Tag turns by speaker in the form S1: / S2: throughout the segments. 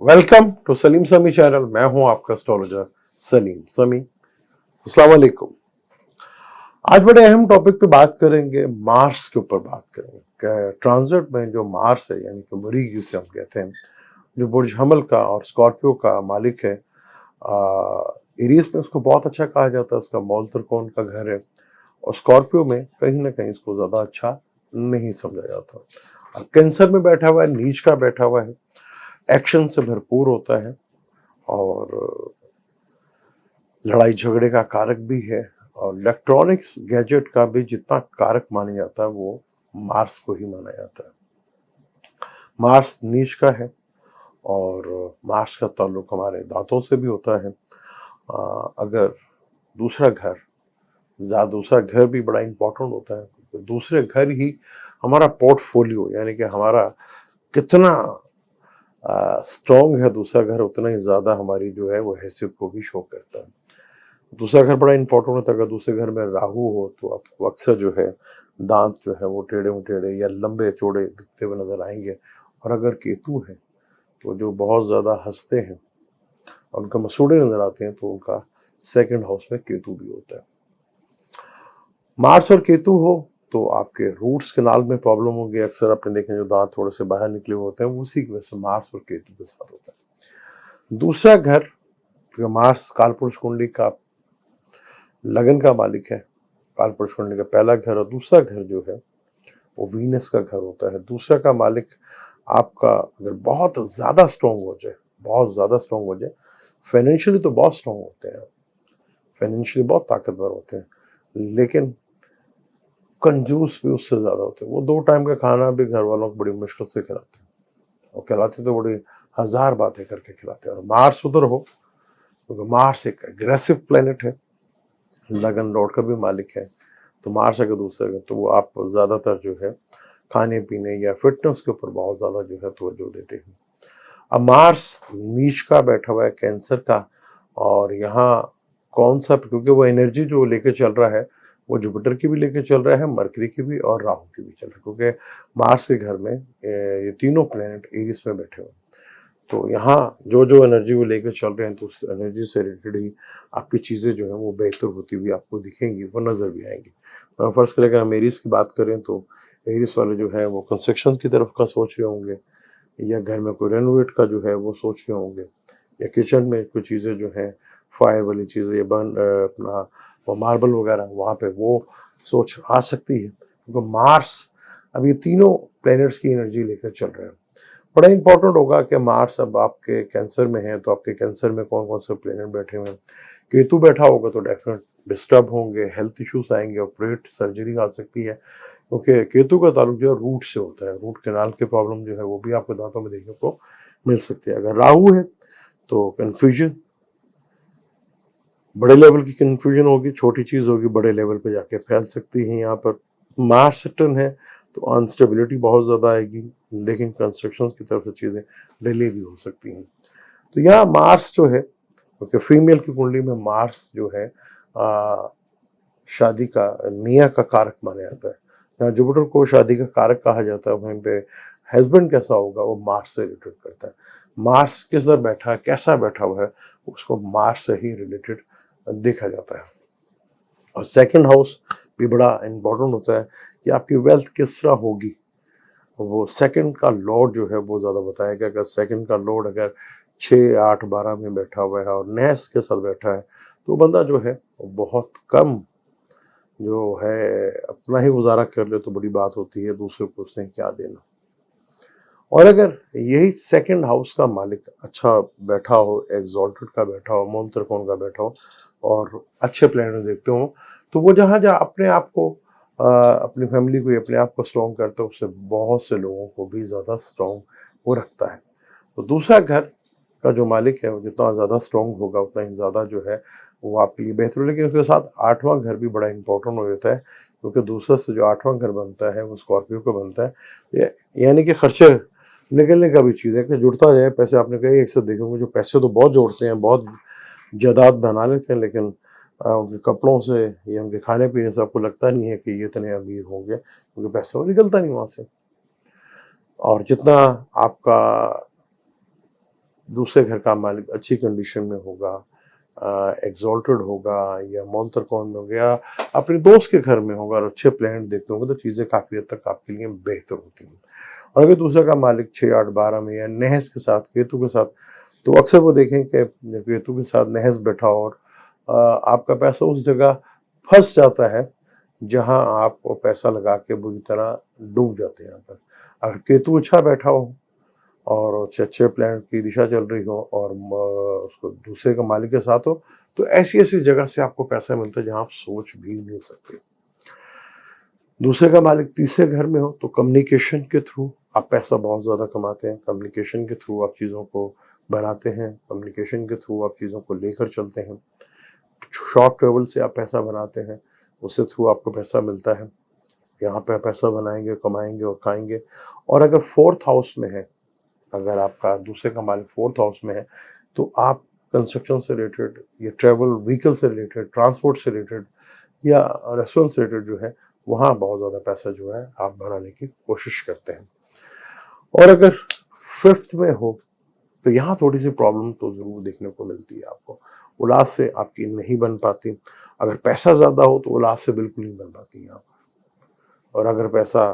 S1: Welcome to Salim समी channel. मैं हूं आपका एस्ट्रोलॉजर सलीम समी। अस्सलाम वालेकुम। आज बड़े अहम टॉपिक पे बात करेंगे, मार्स के ऊपर बात करेंगे। ट्रांजिट में जो मार्स है यानी कि मरीज जिसे हम कहते हैं, जो बुर्ज हमल का और स्कॉर्पियो का मालिक है, एरीज में उसको बहुत अच्छा कहा जाता है, उसका मौल त्रिकोण का घर है। और स्कॉर्पियो में कहीं ना कहीं इसको ज्यादा अच्छा नहीं समझा जाता। और कैंसर में बैठा हुआ है, नीच का बैठा हुआ है, एक्शन से भरपूर होता है और लड़ाई झगड़े का कारक भी है। और इलेक्ट्रॉनिक्स गैजेट का भी जितना कारक माना जाता है वो मार्स को ही माना जाता है। मार्स नीच का है और मार्स का ताल्लुक हमारे दांतों से भी होता है। अगर दूसरा घर, दूसरा घर भी बड़ा इंपॉर्टेंट होता है, तो दूसरे घर ही हमारा पोर्टफोलियो यानी कि हमारा कितना स्ट्रॉन्ग है दूसरा घर, उतना ही ज्यादा हमारी जो है वो हैसियत को भी शो करता है। दूसरा घर बड़ा इंपॉर्टेंट होता है। अगर दूसरे घर में राहु हो तो आपको अक्सर जो है दांत जो है वो टेढ़े मटेढ़े या लंबे चौड़े दिखते हुए नजर आएंगे। और अगर केतु है तो जो बहुत ज्यादा हंसते हैं और उनका मसूड़े नजर आते हैं, तो उनका सेकंड हाउस में केतु भी होता है। मार्स और केतु हो तो आपके रूट्स केनाल में प्रॉब्लम होगी। अक्सर आपने देखे जो दांत थोड़े से बाहर निकले हुए होते हैं, वो उसी की वजह से मार्स और केतु के साथ होता है। दूसरा घर, मार्स कालपुरुष कुंडली का लगन का मालिक है। कालपुरुष कुंडली का पहला घर और दूसरा घर जो है वो वीनस का घर होता है। दूसरा का मालिक आपका अगर बहुत ज्यादा स्ट्रांग हो जाए, बहुत ज्यादा स्ट्रांग हो जाए, फाइनेंशियली तो बहुत स्ट्रांग होते हैं, फाइनेंशियली बहुत ताकतवर होते हैं, लेकिन कंजूस भी उससे ज्यादा होते हैं। वो 2 टाइम का खाना भी घर वालों को बड़ी मुश्किल से खिलाते हैं, और खिलाते तो बड़ी हजार बातें करके खिलाते हैं। और मार्स उधर हो, क्योंकि मार्स एक एग्रेसिव प्लेनेट है, लगन लॉर्ड का भी मालिक है। तो मार्स अगर दूसरा है तो वो आप ज्यादातर जो है खाने पीने या फिटनेस के ऊपर बहुत ज्यादा जो है तवज्जो देते हैं। अब मार्स नीच का बैठा हुआ है, कैंसर का। और यहाँ कौन सा, क्योंकि वो एनर्जी जो लेके चल रहा है वो जुपिटर की भी लेके चल रहा है, मरकरी की भी और राहु की भी चल रहा है, क्योंकि मार्स के घर में ये तीनों प्लेनेट एरिस में बैठे हुए हैं। तो यहाँ जो जो एनर्जी वो लेकर चल रहे हैं, तो उस एनर्जी से रिलेटेड ही आपकी चीज़ें जो है वो बेहतर होती हुई आपको दिखेंगी, वो नज़र भी आएंगी। फर्स्ट करें, अगर हम एरिस की बात करें तो एरिस वाले जो है वो कंस्ट्रक्शन की तरफ का सोच रहे होंगे, या घर में कोई रेनोवेट का जो है वो सोच रहे होंगे, या किचन में कुछ चीज़ें जो हैं फायर वाली चीज़ें या अपना वो मार्बल वगैरह वहाँ पे वो सोच आ सकती है, क्योंकि मार्स अब ये तीनों प्लैनेट्स की एनर्जी लेकर चल रहे हैं। बड़ा इंपॉर्टेंट होगा कि मार्स अब आपके कैंसर में है, तो आपके कैंसर में कौन कौन से प्लैनेट बैठे हुए हैं। केतु बैठा होगा तो डेफिनेट डिस्टर्ब होंगे, हेल्थ इश्यूज आएंगे, ऑपरेट सर्जरी आ सकती है, क्योंकि केतु का ताल्लुक जो है रूट से होता है। रूट कैनाल की प्रॉब्लम जो है वो भी आपको दांतों में देखने को मिल सकती है। अगर राहु है तो कन्फ्यूजन, बड़े लेवल की कन्फ्यूजन होगी, छोटी चीज होगी बड़े लेवल पे जाके फैल सकती है। यहाँ पर मार्स सैटर्न है तो अनस्टेबिलिटी बहुत ज्यादा आएगी, लेकिन कंस्ट्रक्शन की तरफ से चीजें डिले भी हो सकती हैं। तो यहाँ मार्स जो है, क्योंकि फीमेल की कुंडली में मार्स जो है शादी का, मियाँ का कारक माना जाता है। जहाँ जुपिटर को शादी का कारक कहा जाता है, वहीं पे हस्बैंड कैसा होगा वो मार्स से रिलेटेड करता है। मार्स किस तरह बैठा है, कैसा बैठा हुआ है, उसको मार्स से ही रिलेटेड देखा जाता है। और सेकंड हाउस भी बड़ा इंपॉर्टेंट होता है कि आपकी वेल्थ किस तरह होगी। वो सेकंड का लॉर्ड जो है वो ज़्यादा बताएगा। अगर सेकंड का लॉर्ड अगर 6, 8, 12 में बैठा हुआ है और नहस के साथ बैठा है, तो बंदा जो है बहुत कम जो है अपना ही गुजारा कर ले तो बड़ी बात होती है, दूसरे को उसने क्या देना। और अगर यही सेकंड हाउस का मालिक अच्छा बैठा हो, एग्जॉल्टेड का बैठा हो, मूल त्रिकोण का बैठा हो और अच्छे प्लैनेट देखते हो, तो वो जहाँ जहाँ अपने आप को अपनी फैमिली को अपने आप को स्ट्रॉन्ग करता है, उससे बहुत से लोगों को भी ज़्यादा स्ट्रॉन्ग वो रखता है। तो दूसरा घर का जो मालिक है वो जितना ज़्यादा स्ट्रॉन्ग होगा उतना ही ज़्यादा जो है वो आपके लिए बेहतर हो। लेकिन उसके साथ आठवां घर भी बड़ा इंपॉर्टेंट हो जाता है, क्योंकि दूसरा से जो आठवां घर बनता है वो स्कॉर्पियो का बनता है। यानी कि खर्चे निकलने का भी चीज़ है कि जुड़ता जाए पैसे। आपने कही एक से देखेंगे जो पैसे तो बहुत जोड़ते हैं, बहुत जायदाद बना लेते हैं, लेकिन उनके कपड़ों से या उनके खाने पीने से आपको लगता नहीं है कि ये इतने अमीर होंगे, क्योंकि पैसा वो निकलता नहीं वहाँ से। और जितना आपका दूसरे घर का मालिक अच्छी कंडीशन में होगा, एग्जॉल्टेड होगा या मोल्तर-कौन में होगा या अपने दोस्त के घर में होगा और अच्छे प्लान देखते होंगे तो चीज़ें काफ़ी हद तक आपके लिए बेहतर होती हैं। और अगर दूसरे का मालिक 6, 8, 12 में या नहस के साथ, केतु के साथ, तो अक्सर वो देखें कि केतु के साथ नहस बैठा हो और आपका पैसा उस जगह फँस जाता है, जहाँ आप वो पैसा लगा के बुरी तरह डूब जाते हैं यहाँ पर। अगर केतु अच्छा बैठा हो और अच्छे प्लान की दिशा चल रही हो और उसको दूसरे का मालिक के साथ हो, तो ऐसी-ऐसी जगह से आपको पैसा मिलता है जहाँ आप सोच भी नहीं सकते। दूसरे का मालिक तीसरे घर में हो तो कम्युनिकेशन के थ्रू आप पैसा बहुत ज़्यादा कमाते हैं, कम्युनिकेशन के थ्रू आप चीज़ों को बनाते हैं, कम्युनिकेशन के थ्रू आप चीज़ों को लेकर चलते हैं। शॉर्ट ट्रैवल से आप पैसा बनाते हैं, उससे थ्रू आपको पैसा मिलता है। यहाँ पे आप पैसा बनाएँगे, कमाएँगे और खाएँगे। और अगर 4th हाउस में है, अगर आपका दूसरे का मालिक 4th हाउस में है, तो आप कंस्ट्रक्शन से रिलेटेड या ट्रैवल व्हीकल से रिलेटेड, ट्रांसपोर्ट से रिलेटेड या रेस्टोरेंट से रिलेटेड जो है, वहाँ बहुत ज़्यादा पैसा जो है आप बनाने की कोशिश करते हैं। और अगर 5th में हो, तो यहाँ थोड़ी-सी प्रॉब्लम तो ज़रूर देखने को मिलती है आपको। औलाद से आपकी नहीं बन पाती। अगर पैसा ज़्यादा हो, तो औलाद से बिल्कुल नहीं बन पाती यहाँ पर। और अगर पैसा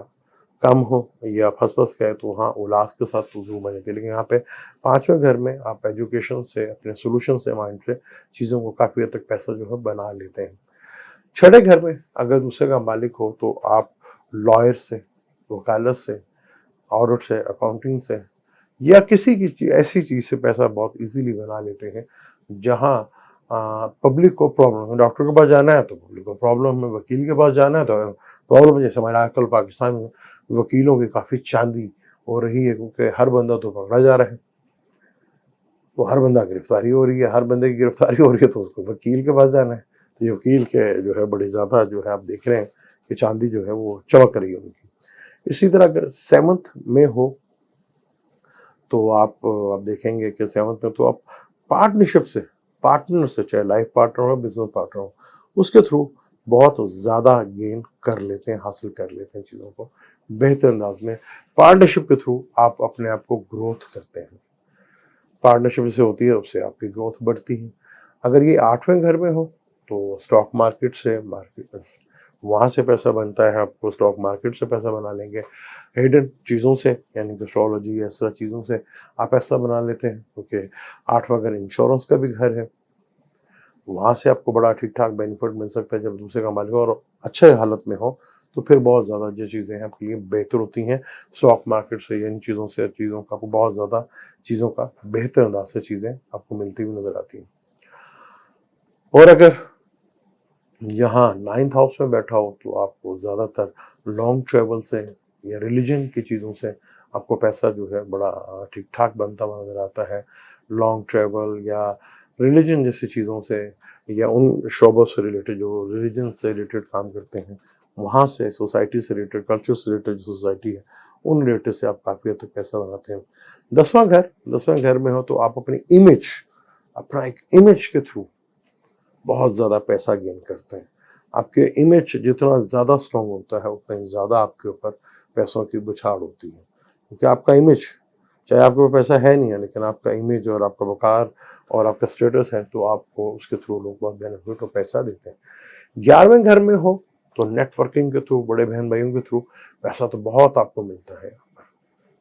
S1: कम हो या फँस-फँस गए तो वहाँ औलाद के साथ तो ज़रूर बन जाती है। लेकिन यहाँ पे 5वें घर में आप एजुकेशन से, अपने सॉल्यूशन से, माइंड से चीज़ों को काफ़ी हद तक पैसा जो है बना लेते हैं। 6ठे घर में अगर दूसरे का मालिक हो तो आप लॉयर से, वकालत से, ऑडिट से, अकाउंटिंग से या किसी की ऐसी चीज़ से पैसा बहुत ईज़िली बना लेते हैं, जहाँ पब्लिक को प्रॉब्लम है। डॉक्टर के पास जाना है तो पब्लिक को प्रॉब्लम है, वकील के पास जाना है तो प्रॉब्लम है। जैसे हमारे आजकल पाकिस्तान में वकीलों की काफ़ी चांदी हो रही है क्योंकि हर बंदा तो पकड़ा जा रहा है। तो हर बंदा गिरफ्तारी हो रही है, हर बंदे की गिरफ्तारी हो रही है तो उसको वकील के पास जाना है। तो ये वकील के जो है बड़ी ज़्यादा जो है आप देख रहे हैं कि चांदी जो है वो चमक रही है उनकी। इसी तरह अगर 7th में हो तो आप देखेंगे कि 7th में तो आप पार्टनरशिप से, पार्टनर से, चाहे लाइफ पार्टनर हो, बिज़नेस पार्टनर हो, उसके थ्रू बहुत ज़्यादा गेन कर लेते हैं, हासिल कर लेते हैं चीज़ों को बेहतर अंदाज में। पार्टनरशिप के थ्रू आप अपने आप को ग्रोथ करते हैं। पार्टनरशिप जैसे होती है उससे आपकी ग्रोथ बढ़ती है। अगर ये 8वें घर में हो तो स्टॉक मार्केट से, मार्केट वहाँ से पैसा बनता है, आपको स्टॉक मार्केट से पैसा बना लेंगे। हिडन चीज़ों से यानी कि एस्ट्रोलॉजी ऐसा चीज़ों से आप पैसा बना लेते हैं क्योंकि 8वां घर इंश्योरेंस का भी घर है। वहाँ से आपको बड़ा ठीक-ठाक बेनिफिट मिल सकता है जब दूसरे का मालिक हो और अच्छे हालत में हो, तो फिर बहुत ज़्यादा जो चीज़ें हैं आपके लिए बेहतर होती हैं। स्टॉक मार्केट से या इन चीज़ों का आपको बहुत ज़्यादा चीज़ों का बेहतर अंदाज़ से चीज़ें आपको मिलती हुई नज़र आती हैं। और अगर यहाँ 9th हाउस में बैठा हो तो आपको ज़्यादातर लॉन्ग ट्रैवल से या रिलीजन की चीज़ों से आपको पैसा जो है बड़ा ठीक-ठाक बनता हुआ नज़र आता है। लॉन्ग ट्रैवल या रिलीजन जैसी चीज़ों से या उन शोबों से रिलेटेड जो रिलीजन से रिलेटेड काम करते हैं, वहाँ से सोसाइटी से रिलेटेड, कल्चर से रिलेटेड जो सोसाइटी है, उन रिलेटेड से आप काफ़ी हद तक पैसा बनाते हैं। 10वां घर में हो तो आप अपनी इमेज, अपना एक इमेज के थ्रू बहुत ज़्यादा पैसा गेन करते हैं। आपके इमेज जितना ज़्यादा स्ट्रॉन्ग होता है, उतना ही ज़्यादा आपके ऊपर पैसों की बौछार होती है। क्योंकि आपका इमेज, चाहे आपके पास पैसा है नहीं है, लेकिन आपका इमेज और आपका वक़ार और आपका स्टेटस है, तो आपको उसके थ्रू लोग बहुत बेनिफिट और पैसा देते हैं। 11वें घर में हो, तो नेटवर्किंग के थ्रू, बड़े बहन-भाइयों के थ्रू पैसा तो बहुत आपको मिलता है यहाँ पर।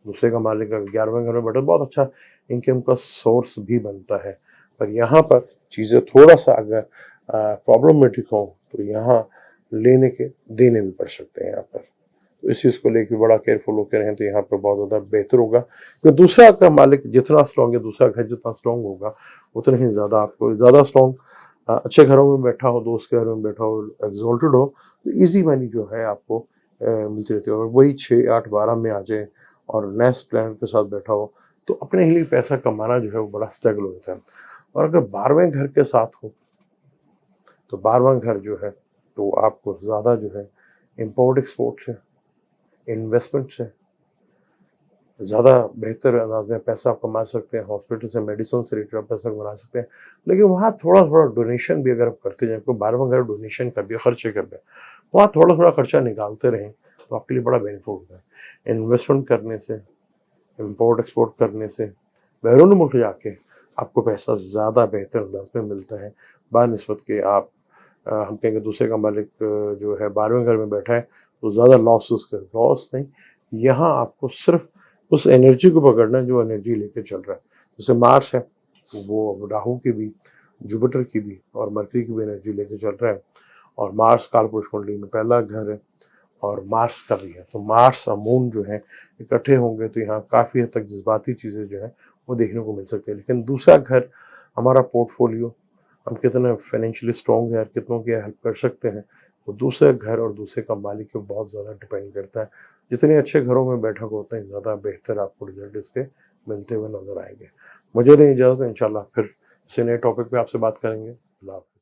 S1: दूसरे का मालिक अगर 11वें घर में बैठा तो बहुत अच्छा इनकम का सोर्स भी बनता है। पर यहाँ पर चीज़ें थोड़ा-सा अगर प्रॉब्लमेटिक हों, तो यहाँ लेने के देने भी पड़ सकते हैं यहाँ पर। तो इस चीज़ को लेके बड़ा केयरफुल होके रहें तो यहाँ पर बहुत ज़्यादा बेहतर होगा। क्योंकि दूसरा का मालिक जितना स्ट्रॉन्ग है, दूसरा घर जितना स्ट्रॉन्ग होगा, उतना ही ज़्यादा आपको ज़्यादा स्ट्रॉन्ग अच्छे घरों में बैठा हो, दोस्त के घर में बैठा हो, एक्सॉल्टेड हो, तो ईज़ी मनी जो है आपको मिलती रहती है। और वही 6, 8, 12 में आ जाए और नेक्स्ट प्लान के साथ बैठा हो, तो अपने ही लिए पैसा कमाना जो है वो बड़ा स्ट्रगल होता है। और अगर 12वें घर के साथ हो, तो 12वां घर जो है, तो आपको ज़्यादा जो है इम्पोर्ट एक्सपोर्ट से, इन्वेस्टमेंट से ज़्यादा बेहतर अंदाज में पैसा आप कमा सकते हैं। हॉस्पिटल से, मेडिसिन से रिलेटेड आप पैसा बना सकते हैं। लेकिन वहाँ थोड़ा-थोड़ा डोनेशन भी अगर आप करते जाएँ, आपको 12वां घर डोनेशन कर दिया, खर्चे कर दिया, वहाँ थोड़ा-थोड़ा खर्चा निकालते रहें, तो आपके लिए बड़ा बेनिफिट होता है। इन्वेस्टमेंट करने से, इम्पोर्ट एक्सपोर्ट करने से, बैरून मुल्क जाके आपको पैसा ज़्यादा बेहतर अंदाज में मिलता है बानिस्बत के आप हम कहेंगे दूसरे का मालिक जो है 12वें घर में बैठा है तो ज़्यादा लॉस उसका लॉस नहीं, यहाँ आपको सिर्फ उस एनर्जी को पकड़ना है जो एनर्जी लेके चल रहा है। जैसे मार्स है, वो राहु की भी, जुपिटर की भी और मरकरी की भी एनर्जी लेके चल रहा है और मार्स कालपुरुष कुंडली में पहला घर है और मार्स का भी है। तो मार्स और मून जो है इकट्ठे होंगे तो यहाँ काफ़ी हद तक जज़्बाती चीज़ें जो हैं वो देखने को मिल सकती है। लेकिन दूसरा घर हमारा पोर्टफोलियो, हम कितने फाइनेंशियली स्ट्रॉन्ग हैं, कितनों की हेल्प कर सकते हैं, वो दूसरे घर और दूसरे का मालिक पे बहुत ज़्यादा डिपेंड करता है। जितने अच्छे घरों में बैठक होते हैं, ज़्यादा बेहतर आपको रिज़ल्ट इसके मिलते हुए नज़र आएँगे। मुझे दें इजाज़त, इंशाल्लाह फिर किसी नए टॉपिक पे आपसे बात करेंगे। अल्लाह हाफ़िज़।